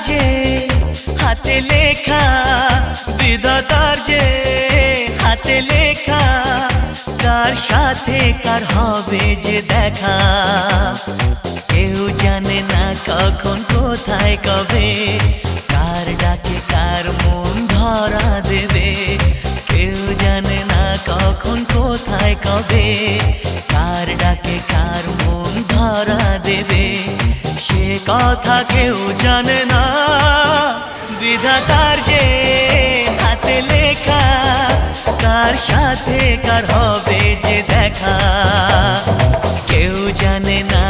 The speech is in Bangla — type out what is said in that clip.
যে হাতে লেখা, বিধাতার যে হাতে লেখা, কার সাথে কার হবে যে দেখা। কেউ জানে না কখন কোথায় কবে, কার ডাকে কার মন ধরা দেবে। কেউ জানে না কখন কোথায় কবে, কার ডাকে কার মন ধরা দেবে। সে কথা কেউ জানে না, বিধাতার যে হাতে লেখা, কার সাথে কার হবে যে দেখা। কেউ জানে না